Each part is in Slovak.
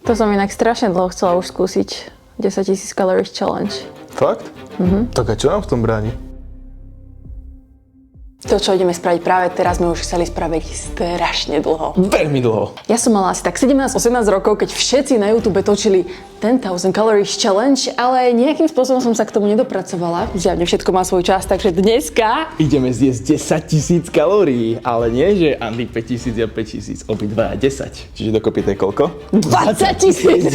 To som inak strašne dlho chcela už skúsiť 10 000 calories challenge. Fakt? Tak a čo nám v tom bráni? To, čo ideme spraviť práve teraz, sme už chceli spraviť strašne dlho. Veľmi dlho. Ja som mala asi tak 17-18 rokov, keď všetci na YouTube točili 10,000 calories challenge, ale nejakým spôsobom som sa k tomu nedopracovala. Zjavne všetko má svoj čas, takže dneska... Ideme zjesť 10 000 kalórií, ale nie, že Andy 5 000 a 5 000, obidva 10. Čiže dokopy to je koľko? 20 000!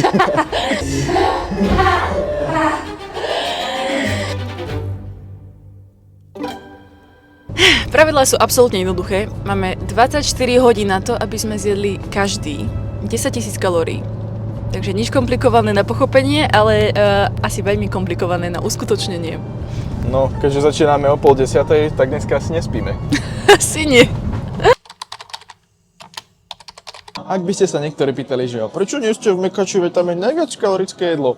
Pravidlá sú absolútne jednoduché. Máme 24 hodín na to, aby sme zjedli každý 10 000 kalórií. Takže nič komplikované na pochopenie, ale asi veľmi komplikované na uskutočnenie. No, keďže začíname o 9:30, tak dneska asi nespíme. Asi nie. Ak by ste sa niektorí pýtali, že prečo nie ste v Mekači, veď tam je najviac kalorické jedlo.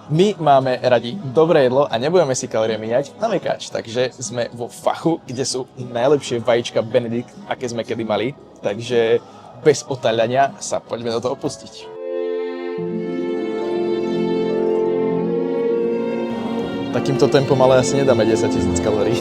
My máme radi dobré jedlo a nebudeme si kalórie míňať na Mekáč, takže sme vo fachu, kde sú najlepšie vajíčka Benedikt, aké sme kedy mali, takže bez otáľania sa poďme do toho pustiť. Takýmto tempom ale asi nedáme 10 000 kalórií.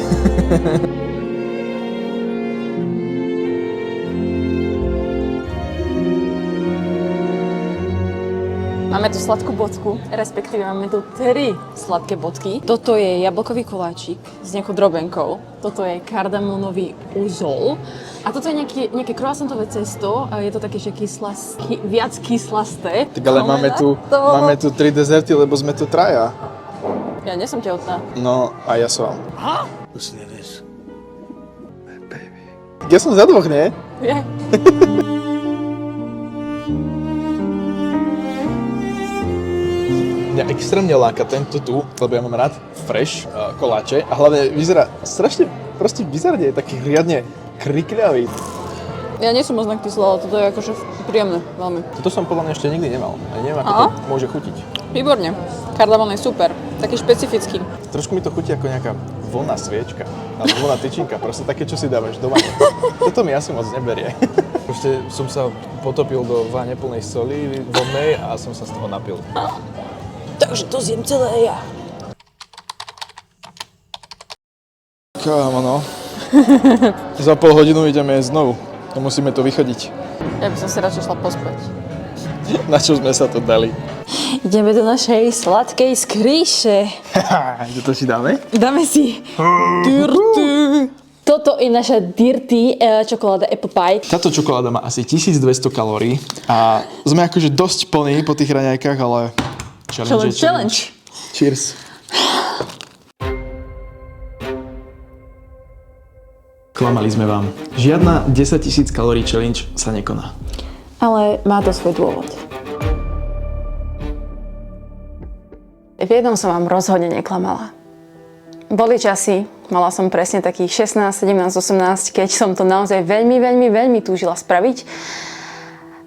Máme tu sladkú bodku, respektíve máme tu 3 sladké bodky. Toto je jablkový koláčik s nejakou drobenkou. Toto je kardamonový uzol. A toto je nejaké croissantové cesto. Je to také, že viac kyslasté. Tak ale máme tu 3 dezerty, lebo sme tu traja. Ja nie som tehotná. No, a ja som. Listen to this. Baby. Ja som za dvoch, nie? Je. Mňa extrémne láka tento tu, lebo ja mám rád fresh koláče a hlavne vyzerá strašne proste bizarne, je taký riadne krikľavý. Ja nie som moc na kyslá, ale toto je akože príjemné, veľmi. Toto som podľa mňa ešte nikdy nemal a neviem, ako to môže chutiť. Výborne. Kardamon je super, taký špecifický. Trošku mi to chutí ako nejaká voľná sviečka, alebo voľná tyčinka, proste také, čo si dávaš doma. Toto mi asi moc neberie. Proste som sa potopil do vane plnej soli vodnej a som sa z toho napil. Takže to zjem celé ja. Kámo, no. Za pol hodinu ideme znovu. No musíme to vychodiť. Ja by som si radšej šla pospať. Na čo sme sa to dali? Ideme do našej sladkej skrýše. Kde to si dáme? Dáme si dirty. Toto je naša dirty čokoláda apple pie. Táto čokoláda má asi 1200 kalórií a sme akože dosť plní po tých raňajkách, ale challenge. Cheers. Klamali sme vám. Žiadna 10 000 kalórií challenge sa nekoná. Ale má to svoj dôvod. V jednom som vám rozhodne neklamala. Boli časy, mala som presne takých 16, 17, 18, keď som to naozaj veľmi túžila spraviť.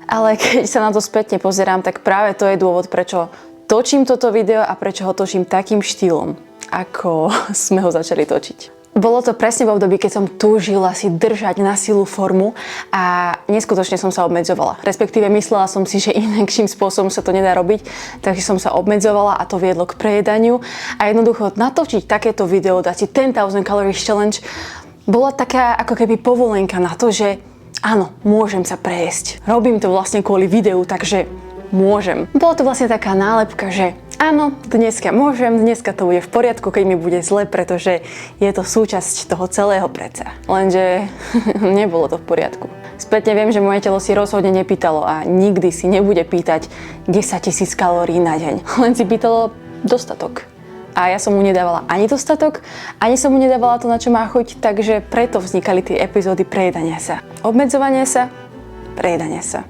Ale keď sa na to spätne pozerám, tak práve to je dôvod, prečo točím toto video a prečo ho točím takým štýlom, ako sme ho začali točiť. Bolo to presne v období, keď som túžila si držať na silu formu a neskutočne som sa obmedzovala. Respektíve myslela som si, že inakším spôsobom sa to nedá robiť, takže som sa obmedzovala a to viedlo k prejedaniu. A jednoducho natočiť takéto video, dať si 10,000 calories challenge, bola taká ako keby povolenka na to, že áno, môžem sa prejesť. Robím to vlastne kvôli videu, takže môžem. Bola to vlastne taká nálepka, že áno, dneska môžem, dneska to bude v poriadku, keď mi bude zle, pretože je to súčasť toho celého predsa. Lenže nebolo to v poriadku. Spätne viem, že moje telo si rozhodne nepýtalo a nikdy si nebude pýtať 10 000 kalórií na deň. Len si pýtalo dostatok. A ja som mu nedávala ani dostatok, ani som mu nedávala to, na čo má chuť, takže preto vznikali tie epizódy prejedania sa. Obmedzovanie sa, prejedanie sa.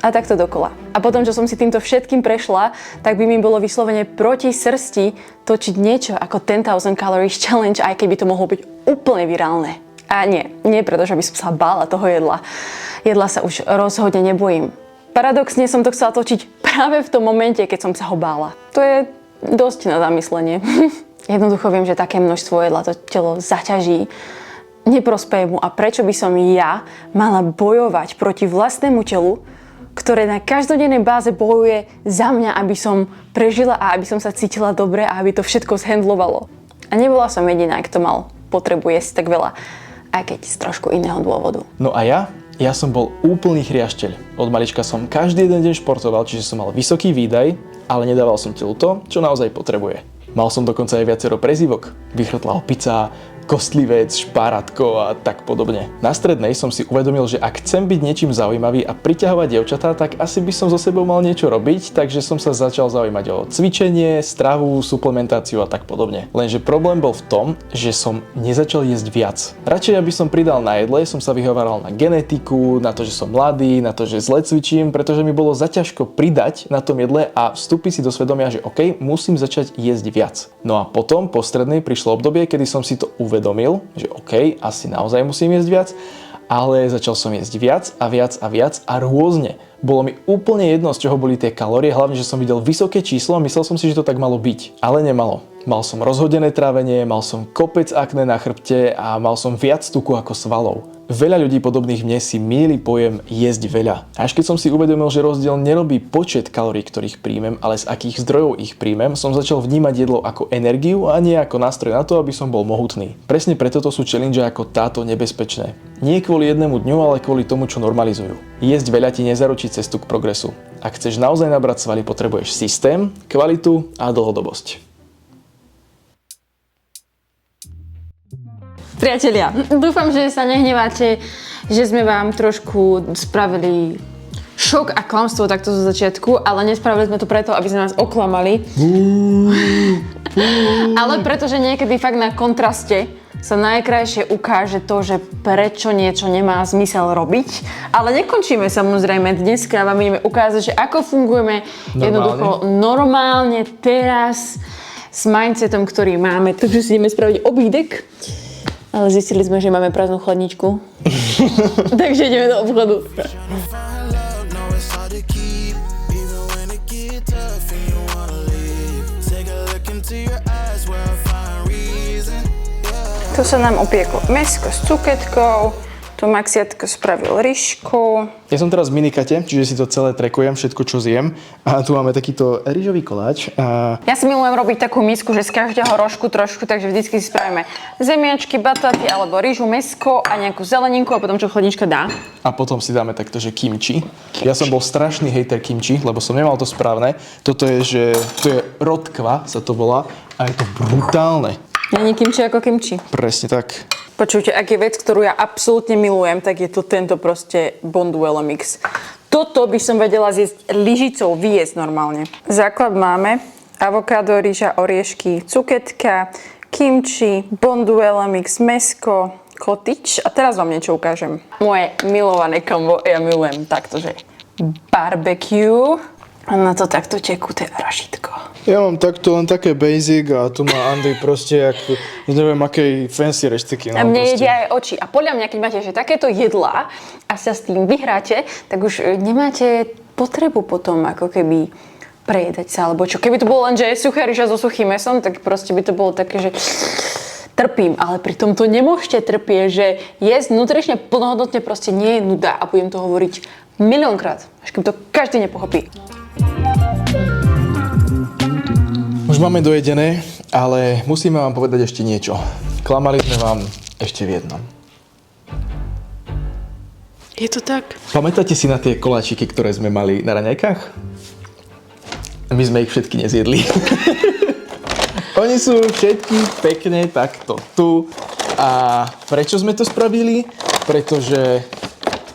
A takto dokola. A potom, čo som si týmto všetkým prešla, tak by mi bolo vyslovene proti srsti točiť niečo ako 10,000 calories challenge, aj keby to mohlo byť úplne virálne. A nie preto, že by som sa bála toho jedla. Jedla sa už rozhodne nebojím. Paradoxne som to chcela točiť práve v tom momente, keď som sa ho bála. To je dosť na zamyslenie. Jednoducho viem, že také množstvo jedla to telo zaťaží, neprospeje mu a prečo by som ja mala bojovať proti vlastnému telu ktoré na každodennej báze bojuje za mňa, aby som prežila a aby som sa cítila dobre a aby to všetko zhendlovalo. A nebola som jediná, kto mal potrebu jesť tak veľa, aj keď z trošku iného dôvodu. No a ja som bol úplný chriašteľ. Od malička som každý jeden deň športoval, čiže som mal vysoký výdaj, ale nedával som telu to, čo naozaj potrebuje. Mal som dokonca aj viacero prezývok. Vychrtlá opica, kostlivec, špáratko a tak podobne. Na strednej som si uvedomil, že ak chcem byť niečím zaujímavý a priťahovať dievčatá, tak asi by som so sebou mal niečo robiť, takže som sa začal zaujímať o cvičenie, stravu, suplementáciu a tak podobne. Lenže problém bol v tom, že som nezačal jesť viac. Radšej, aby som pridal na jedle, som sa vyhováral na genetiku, na to, že som mladý, na to, že zle cvičím, pretože mi bolo zaťažko pridať na tom jedle a vstúpiť si do svedomia, že OK, musím začať jesť viac. No a potom po strednej prišlo obdobie, kedy som si to uvedomil, že OK, asi naozaj musím jesť viac, ale začal som jesť viac a viac a viac a rôzne. Bolo mi úplne jedno, z čoho boli tie kalórie, hlavne, že som videl vysoké číslo a myslel som si, že to tak malo byť. Ale nemalo. Mal som rozhodené trávenie, mal som kopec akné na chrbte a mal som viac tuku ako svalov. Veľa ľudí podobných mne si mýli pojem jesť veľa. Až keď som si uvedomil, že rozdiel nerobí počet kalórií, ktorých príjmem, ale z akých zdrojov ich príjmem, som začal vnímať jedlo ako energiu a nie ako nástroj na to, aby som bol mohutný. Presne preto to sú challenge ako táto nebezpečné. Nie kvôli jednému dňu, ale kvôli tomu, čo normalizujú. Jesť veľa ti nezaručí cestu k progresu. Ak chceš naozaj nabrať svaly, potrebuješ systém, kvalitu a dlhodobosť. Priatelia, dúfam, že sa nehneváte, že sme vám trošku spravili šok a klamstvo takto zo začiatku, ale nespravili sme to preto, aby sme nás oklamali. Ale pretože niekedy fakt na kontraste sa najkrajšie ukáže to, že prečo niečo nemá zmysel robiť. Ale nekončíme samozrejme. Dneska vám ideme ukázať, že ako fungujeme jednoducho normálne teraz s mindsetom, ktorý máme. Takže si ideme spraviť obídek. Ale zistili sme, že máme prázdnu chladničku. Takže ideme do obchodu. Tu sa nám opieklo mäsko s cuketkou. Tu Maxiatko spravil ryžku. Ja som teraz v minikate, čiže si to celé trekujem, všetko čo zjem. A tu máme takýto rýžový koláč. Ja si milujem robiť takú misku, že z každého rožku trošku, takže vždycky si spravíme zemiačky, bataty alebo rýžu, mäsko a nejakú zeleninku a potom čo chladnička dá. A potom si dáme takto, že kimči. Ja som bol strašný hejter kimči, lebo som nemal to správne. Toto je, že to je rodkva, sa to volá. A je to brutálne. Není kimči ako kimči. Presne tak. Počujte, ak je vec, ktorú ja absolútne milujem, tak je to tento proste Bonduelle mix. Toto by som vedela zjesť lyžicou, vyjesť normálne. Základ máme avokádo, rýža, oriešky, cuketka, kimči, Bonduelle mix, mäsko, kotič. A teraz vám niečo ukážem. Moje milované kombo, ja milujem taktože barbecue. A na to takto tekuté arašidko. Ja mám takto len také basic a tu má Andy proste ako, neviem, akej fancy reštiky. A mne jedia aj oči. A podľa mňa, keď máte že takéto jedlá a sa s tým vyhráte, tak už nemáte potrebu potom ako keby prejedať sa, alebo čo. Keby to bolo len, že je suchá ryža so suchým mesom, tak proste by to bolo také, že trpím, ale pri tom to nemôžete trpieť, že jesť nutrične plnohodnotne proste nie je nuda a budem to hovoriť miliónkrát, až kým to každý nepochopí. Už máme dojedené, ale musíme vám povedať ešte niečo. Klamali sme vám ešte v jednom. Je to tak? Pamätáte si na tie koláčiky, ktoré sme mali na raňajkách? My sme ich všetky nezjedli. Oni sú všetky pekne takto tu. A prečo sme to spravili? Pretože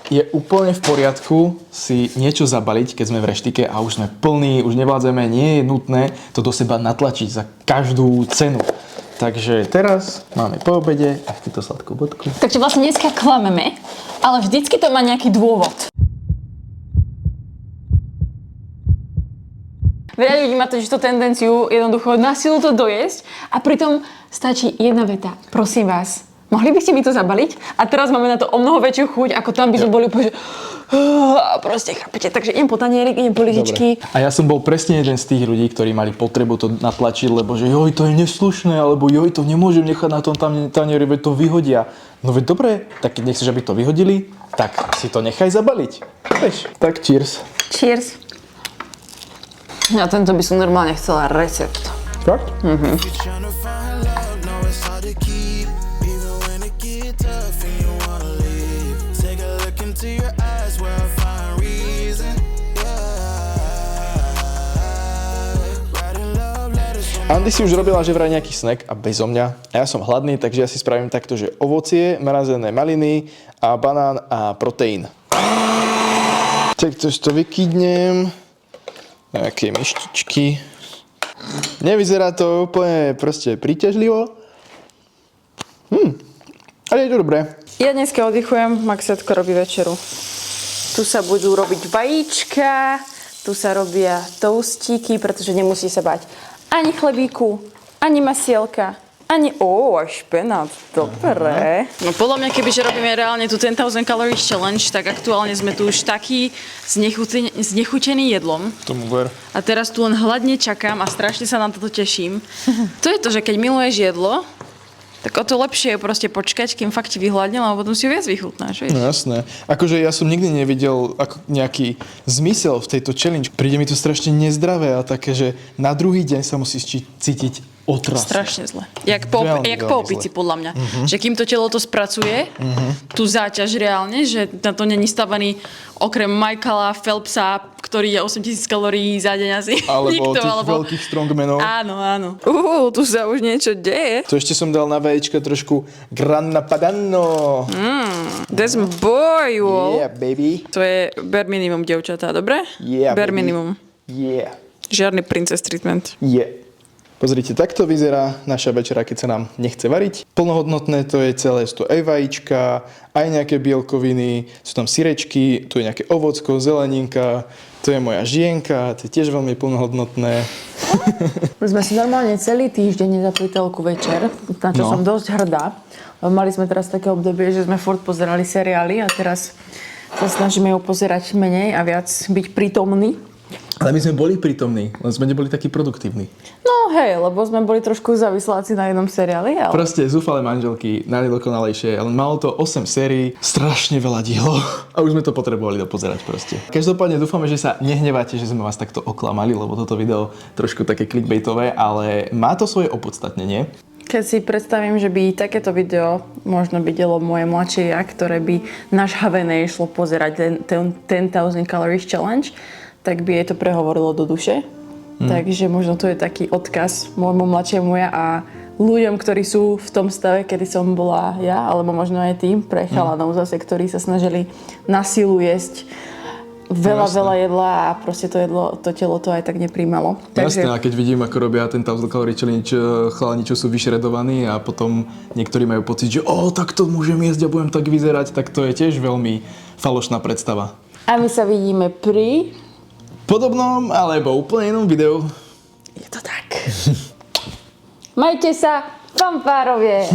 je úplne v poriadku si niečo zabaliť, keď sme v reštike a už sme plní, už nevládzeme, nie je nutné to do seba natlačiť za každú cenu. Takže teraz máme po obede a túto sladkú bodku. Takže vlastne dneska klameme, ale vždycky to má nejaký dôvod. Veľa ľudí má totiž tú tendenciu jednoducho na silu to dojesť a pritom stačí jedna veta. Prosím vás, mohli by ste mi to zabaliť? A teraz máme na to o mnoho väčšiu chuť, ako tam by sme boli úplne, že A proste, chápete, takže idem po tanierik, idem po lyžičky. A ja som bol presne jeden z tých ľudí, ktorí mali potrebu to natlačiť, lebo že joj, to je neslušné, alebo joj, to nemôžem nechať na tom tanieri, veď to vyhodia. No veď dobre, tak keď nechceš, aby to vyhodili, tak si to nechaj zabaliť. Vieš, tak cheers. Cheers. Ja tento by som normálne chcela recept. Fakt? Tryna find love, know it's hard to keep. Even when it get tough and you wanna leave. Take a look into your eyes where I find reason. Yeah. Writing love letters from Andy si už robila že vraj nejaký snack a bezo mňa. A ja som hladný, takže ja si spravím takto, že ovocie, mrazené maliny a banán a proteín. Tak to vykydnem. Nejaké myštičky. Nevyzerá to úplne proste príťažlivo. Ale je to dobré. Ja dneska oddychujem, Maxiatko robí večeru. Tu sa budú robiť vajíčka, tu sa robia toastíky, pretože nemusí sa bať ani chlebíku, ani masielka, ani... špenát, dobré. No podľa mňa, kebyže robíme reálne tu 10,000 calories challenge, tak aktuálne sme tu už taký znechutený jedlom. Tomu ver. A teraz tu len hladne čakám a strašne sa na toto teším. To je to, že keď miluješ jedlo, tak o to lepšie je proste počkať, kým fakt ti vyhladne, lebo potom si ju viac vychutnáš, vieš. No jasné. Akože ja som nikdy nevidel ako nejaký zmysel v tejto challenge. Príde mi to strašne nezdravé a také, že na druhý deň sa musíš cítiť otrasne. Strašne zle. Jak po opici, podľa mňa. Že kým to telo to spracuje, tú záťaž reálne, že na to není stavaný okrem Michaela Phelpsa, ktorý je 8,000 kalórií za deň asi. Alebo tých veľkých strongmenov. Áno, áno. Tu sa už niečo deje. To ešte som dal na vaječka trošku Grana Padano. That's my boy, Wall. Yeah, baby. To je bare minimum, dievčatá, dobre? Yeah, bare baby. minimum. Yeah. Žiadny princess treatment. Yeah. Pozrite, takto vyzerá naša večera, keď sa nám nechce variť. Plnohodnotné to je celé, sú to aj vajíčka, aj nejaké bielkoviny, sú tam syrečky, tu je nejaké ovocko, zeleninka, to je moja žienka, to je tiež veľmi plnohodnotné. My sme si normálne celý týždeň nezapli telku večer, na čo som dosť hrdá. Mali sme teraz také obdobie, že sme furt pozerali seriály a teraz sa snažíme ju pozerať menej a viac byť prítomní. Ale my sme boli prítomní, len sme neboli takí produktívni. No hej, lebo sme boli trošku závisláci na jednom seriáli, ale... Proste zúfalé manželky, najdokonalejšie, ale malo to 8 sérií, strašne veľa dielov a už sme to potrebovali dopozerať proste. Každopádne dúfame, že sa nehneváte, že sme vás takto oklamali, lebo toto video trošku také clickbaitové, ale má to svoje opodstatnenie. Keď si predstavím, že by takéto video možno videlo moje mladšie ja, ktoré by nažhavené išlo pozerať ten 10,000 calories challenge, tak by jej to prehovorilo do duše. Takže možno to je taký odkaz môjmu mladšiemu ja a ľuďom, ktorí sú v tom stave, kedy som bola ja, alebo možno aj tým pre chalanov zase, ktorí sa snažili na silu jesť veľa jedla a proste to jedlo, to telo to aj tak nepríjmalo. Jasné, a keď vidím, ako robia ten 1000 calorie challenge chalani, čo sú vyšredovaní a potom niektorí majú pocit, že tak to môžem jesť a budem tak vyzerať, tak to je tiež veľmi falošná predstava. A my sa vidíme pri... podobnom alebo úplne inom videu. Je to tak. Majte sa, fanfárovie!